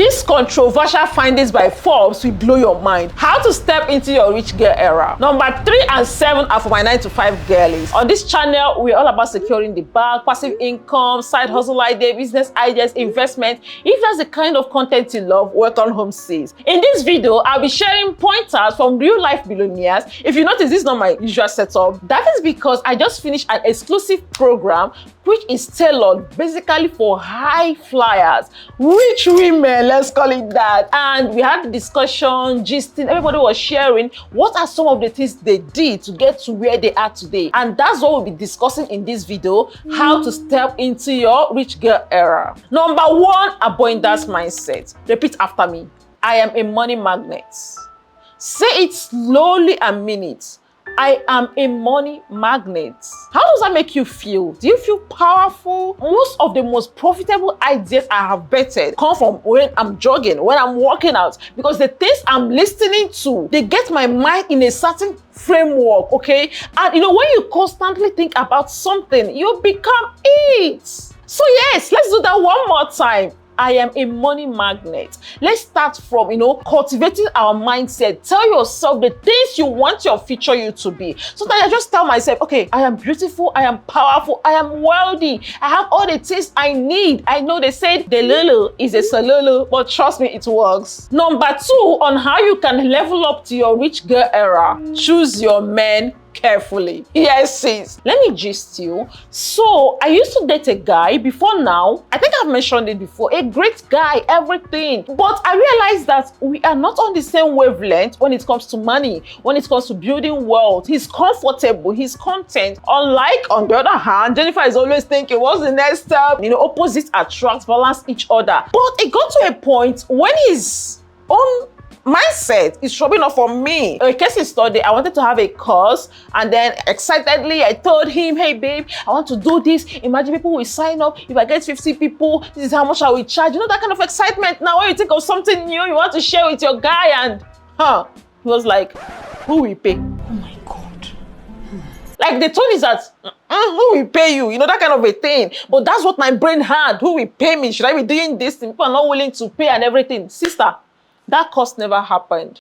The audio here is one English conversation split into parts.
These controversial findings by Forbes will blow your mind. How to step into your rich girl era. Number 3 and 7 are for my 9-to-5 girlies. On this channel, we're all about securing the bag, passive income, side hustle idea, business ideas, investment. If that's the kind of content you love, welcome home sis. In this video, I'll be sharing pointers from real life millionaires. If you notice, this is not my usual setup. That is because I just finished an exclusive program which is tailored basically for high flyers, rich women, let's call it that. And we had the discussion, gisting, everybody was sharing what are some of the things they did to get to where they are today. And that's what we'll be discussing in this video, how to step into your rich girl era. Number 1, abundance mindset. Repeat after me. I am a money magnet. Say it slowly and mean it. I am a money magnet. How does that make you feel? Do you feel powerful? Most of the most profitable ideas I have betted come from when I'm jogging, when I'm working out, because the things I'm listening to, they get my mind in a certain framework, okay? And you know, when you constantly think about something, you become it. So yes, let's do that one more time. I am a money magnet. Let's start from, cultivating our mindset. Tell yourself the things you want your future you to be. So that I just tell myself, okay, I am beautiful, I am powerful, I am wealthy, I have all the things I need. I know they said the lulu is a salulu, but trust me, it works. Number 2, on how you can level up to your rich girl era. Choose your men carefully. Yes, sis. Let me gist you. So I used to date a guy before now. I think I've mentioned it before. A great guy, everything. But I realized that we are not on the same wavelength when it comes to money, when it comes to building wealth. He's comfortable, he's content. Unlike, on the other hand, Jennifer is always thinking, what's the next step? Opposites attract, balance each other. But it got to a point when his own mindset is rubbing off on me. A case study, I wanted to have a course, and then excitedly I told him, hey babe, I want to do this. Imagine people will sign up. If I get 50 people, this is how much I will charge. That kind of excitement. Now when you think of something new you want to share with your guy, and he was like, who will pay? Oh my God. Like the tone is that, who will pay you? That kind of a thing. But that's what my brain had. Who will pay me? Should I be doing this? People are not willing to pay and everything. Sister, that course never happened.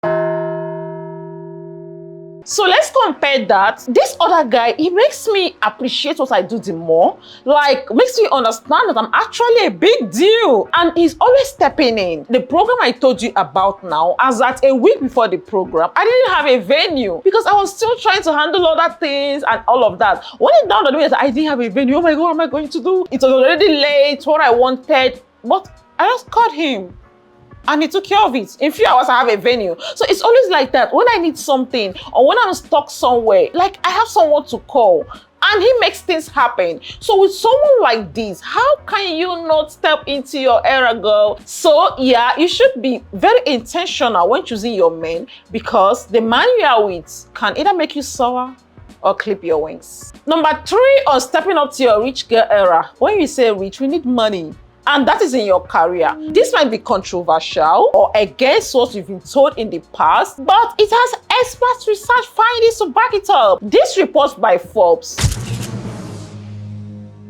So let's compare that. This other guy, he makes me appreciate what I do the more. Like, makes me understand that I'm actually a big deal. And he's always stepping in. The program I told you about now, as that a week before the program, I didn't have a venue because I was still trying to handle other things and all of that. When it dawned on me that I didn't have a venue, oh my God, what am I going to do? It was already late, what I wanted. But I just called him. And he took care of it. In a few hours, I have a venue. So it's always like that. When I need something or when I'm stuck somewhere, like I have someone to call and he makes things happen. So with someone like this, how can you not step into your era, girl? So yeah, you should be very intentional when choosing your men, because the man you are with can either make you sour or clip your wings. Number 3, on stepping up to your rich girl era. When we say rich, we need money. And that is in your career. This might be controversial or against what you've been told in the past, but it has expert research findings to back it up. This report by Forbes.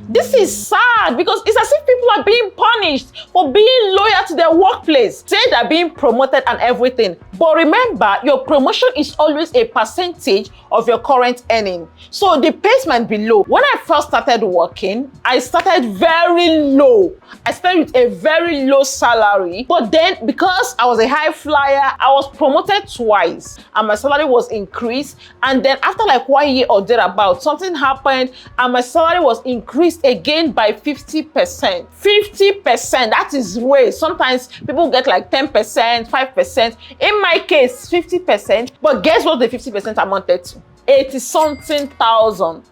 This is sad because it's as if people are being punished for being loyal to their workplace. Say they're being promoted and everything. But remember, your promotion is always a percentage of your current earning. So the pace might be low. When I first started working, I started very low. I started with a very low salary. But then because I was a high flyer, I was promoted twice and my salary was increased. And then after like 1 year or thereabout, something happened and my salary was increased again by 50%. 50%, that is way. Sometimes people get like 10%, 5%. In my case, 50%. But guess what the 50% amounted to? 80-something thousand.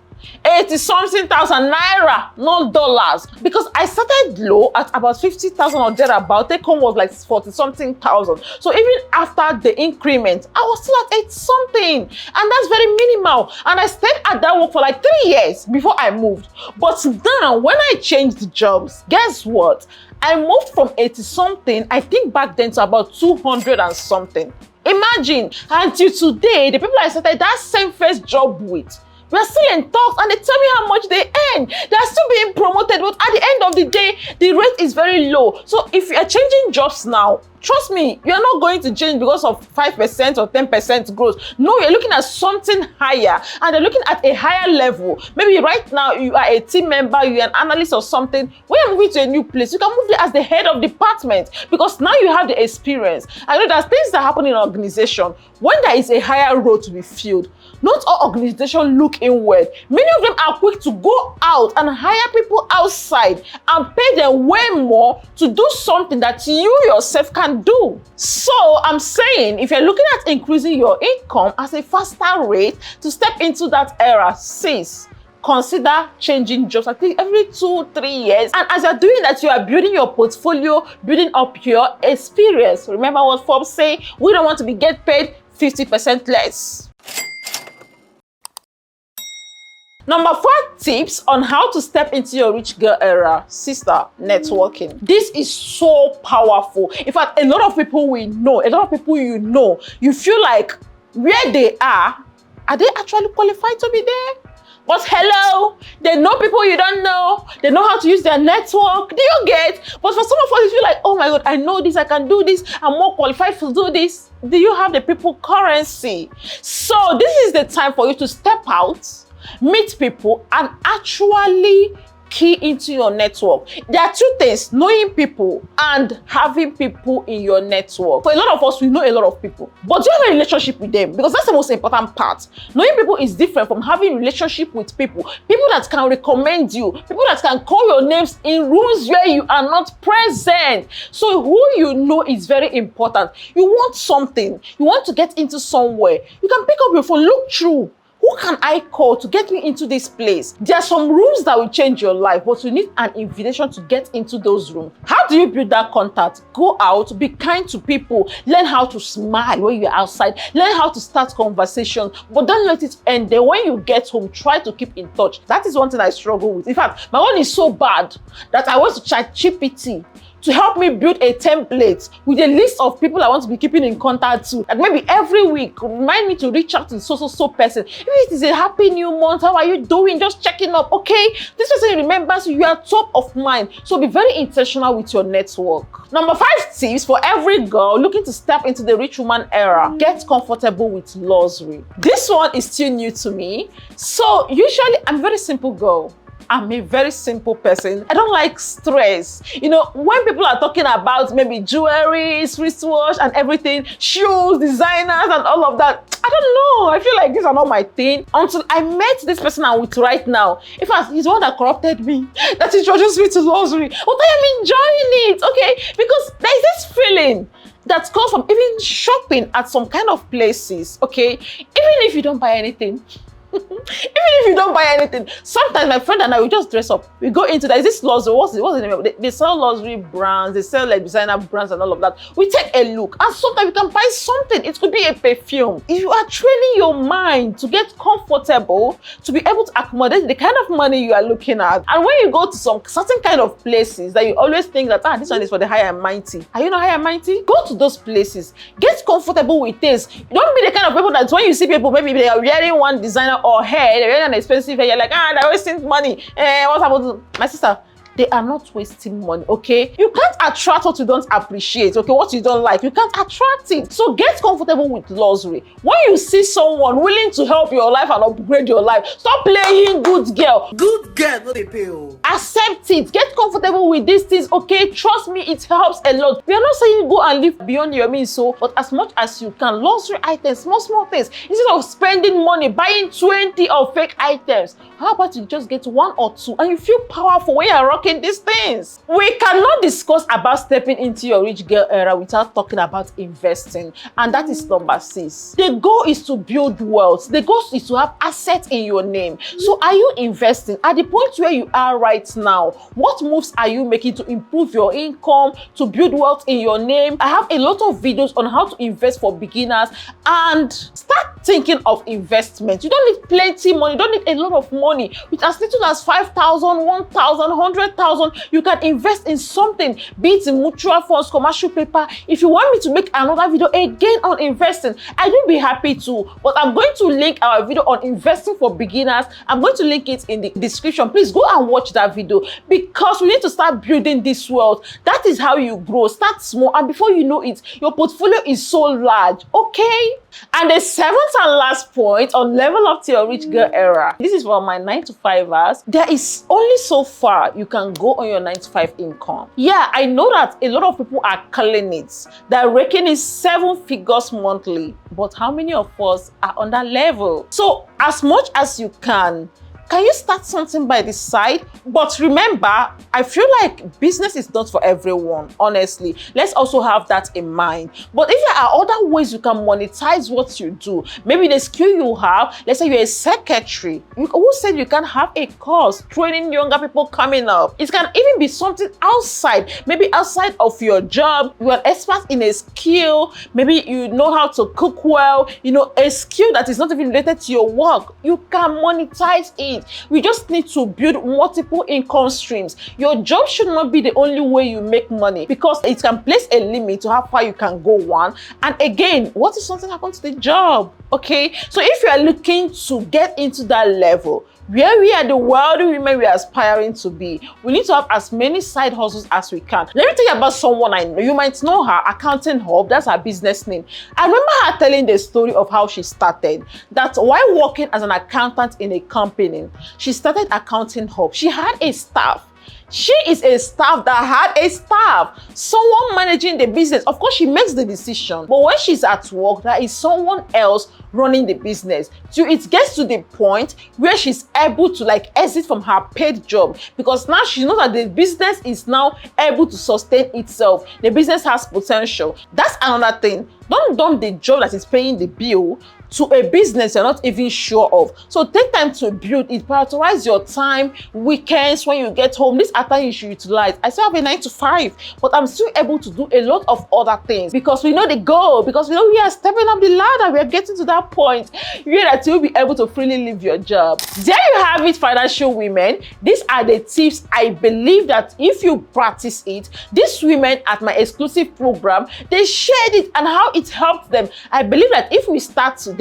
80-something thousand naira, not dollars. Because I started low at about 50,000 or thereabout. Take home was like 40-something thousand. So even after the increment, I was still at 80-something. And that's very minimal. And I stayed at that work for like 3 years before I moved. But now, when I changed jobs, guess what? I moved from 80-something, I think back then, to about 200 and something. Imagine, until today, the people I started that same first job with, We are still in talks and they tell me how much they earn. They are still being promoted, but at the end of the day, the rate is very low. So if you are changing jobs now, trust me, you're not going to change because of 5% or 10% growth. No, you're looking at something higher and they're looking at a higher level. Maybe right now you are a team member, you're an analyst or something. When you're moving to a new place, you can move there as the head of department because now you have the experience. I know there's things that happen in an organization when there is a higher role to be filled. Not all organizations look inward. Many of them are quick to go out and hire people outside and pay them way more to do something that you yourself can do. So I'm saying if you're looking at increasing your income at a faster rate to step into that era, sis, consider changing jobs. I think every 2-3 years. And as you're doing that, you are building your portfolio, building up your experience. Remember what Forbes say? We don't want to get paid 50% less. Number 4 tips on how to step into your rich girl era. Sister, networking. This is so powerful. In fact, a lot of people we know, a lot of people you know, you feel like where they are they actually qualified to be there? But hello, they know people you don't know. They know how to use their network. Do you get? But for some of us, you feel like, oh my God, I know this, I can do this, I'm more qualified to do this. Do you have the people currency? So this is the time for you to step out, meet people, and actually key into your network. There are 2 things: knowing people and having people in your network. For a lot of us, we know a lot of people, but do you have a relationship with them? Because that's the most important part. Knowing people is different from having a relationship with people. People that can recommend you, people that can call your names in rooms where you are not present. So who you know is very important. You want something, you want to get into somewhere, you can pick up your phone, look through. Who can I call to get me into this place? There are some rooms that will change your life, but you need an invitation to get into those rooms. How do you build that contact? Go out, be kind to people, learn how to smile when you're outside, learn how to start conversations, but don't let it end there. When you get home, try to keep in touch. That is one thing I struggle with. In fact, my one is so bad that I went to ChatGPT to help me build a template with a list of people I want to be keeping in contact to. And maybe every week, remind me to reach out to so person. If it is a happy new month, how are you doing? Just checking up, okay? This person remembers you are top of mind. So be very intentional with your network. Number 5 tips for every girl looking to step into the rich woman era. Get comfortable with luxury. This one is still new to me. So usually, I'm a very simple girl. I'm a very simple person. I don't like stress. You know, when people are talking about maybe jewelry, wristwatch and everything, shoes, designers and all of that, I don't know. I feel like these are not my thing. Until I met this person I'm with right now. In fact, he's the one that corrupted me, that introduced me to luxury. But I am enjoying it, okay? Because there's this feeling that comes from even shopping at some kind of places, okay? Even if you don't buy anything, even if you don't buy anything, sometimes my friend and I will just dress up. We go into that. Is this luxury? What's the name of it? They sell luxury brands, they sell like designer brands and all of that. We take a look, and sometimes you can buy something. It could be a perfume. If you are training your mind to get comfortable, to be able to accommodate the kind of money you are looking at, and when you go to some certain kind of places that you always think that this one is for the high and mighty. Are you not high and mighty? Go to those places. Get comfortable with things. Don't be the kind of people that when you see people, maybe they are wearing one designer or hair, they're wearing an expensive hair, you're like, they're wasting money. What's happened to my sister? They are not wasting money, okay? You can't attract what you don't appreciate, okay? What you don't like, you can't attract it. So get comfortable with luxury. When you see someone willing to help your life and upgrade your life, stop playing good girl. Good girl, no dey pay. Accept it. Get comfortable with these things, okay? Trust me, it helps a lot. We are not saying go and live beyond your means, but as much as you can, luxury items, small things. Instead of spending money buying 20 of fake items, how about you just get 1 or 2 and you feel powerful when you're rocking these things? We cannot discuss about stepping into your rich girl era without talking about investing, and that is number 6. The goal is to build wealth. The goal is to have assets in your name. So are you investing? At the point where you are right right now? What moves are you making to improve your income, to build wealth in your name? I have a lot of videos on how to invest for beginners, and start thinking of investment. You don't need plenty money, you don't need a lot of money. With as little as 5,000, 1,000, 100,000, you can invest in something, be it in mutual funds, commercial paper. If you want me to make another video again on investing, I will be happy to, but I'm going to link our video on investing for beginners. I'm going to link it in the description. Please go and watch that video, because we need to start building this wealth. That is how you grow. Start small, and before you know it, your portfolio is so large. Okay? And the seventh and last point on level up to your rich girl era. This is for my 9 to 5 hours. There is only so far you can go on your 9 to 5 income. Yeah, I know that a lot of people are calling it. They're raking in 7 figures monthly. But how many of us are on that level? So as much as you can you start something by the side? But remember, I feel like business is not for everyone, honestly. Let's also have that in mind. But if there are other ways you can monetize what you do, maybe the skill you have, let's say you're a secretary. Who said you can have a course training younger people coming up? It can even be something outside, maybe outside of your job. You are an expert in a skill. Maybe you know how to cook well, you know, a skill that is not even related to your work. You can monetize it. We just need to build multiple income streams. Your job should not be the only way you make money, because it can place a limit to how far you can go. One, and again, what if something happens to the job? Okay, so if you are looking to get into that level where we are the wealthy women we are aspiring to be, we need to have as many side hustles as we can. Let me tell you about someone I know. You might know her, Accounting Hub. That's her business name. I remember her telling the story of how she started. That while working as an accountant in a company, she started Accounting Hub. She had a staff. She is a staff that had a staff, someone managing the business. Of course, she makes the decision, but when she's at work, there is someone else running the business. Till it gets to the point where she's able to exit from her paid job, because now she knows that the business is now able to sustain itself. The business has potential. That's another thing. Don't dump the job that is paying the bill to a business you're not even sure of. So take time to build it. Prioritize your time, weekends, when you get home. This are time you should utilize. I still have a 9 to 5, but I'm still able to do a lot of other things, because we know the goal, because we know we are stepping up the ladder. We are getting to that point where that you'll be able to freely leave your job. There you have it, financial women. These are the tips I believe that if you practice it, these women at my exclusive program, they shared it and how it helped them. I believe that if we start today,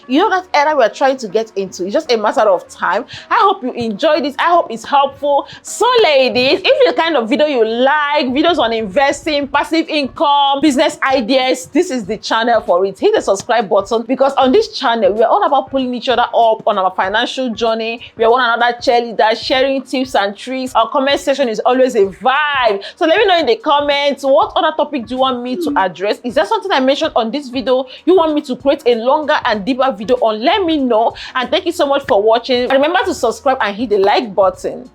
you know, that era we're trying to get into, it's just a matter of time. I hope you enjoyed this. I hope it's helpful. So ladies, if the kind of video you like, videos on investing, passive income, business ideas, this is the channel for it. Hit the subscribe button, because on this channel, we're all about pulling each other up on our financial journey. We are one another cheerleaders, sharing tips and tricks. Our comment section is always a vibe. So let me know in the comments, what other topic do you want me to address? Is there something I mentioned on this video you want me to create a longer and deeper video on? Let me know. And thank you so much for watching. And remember to subscribe and hit the like button.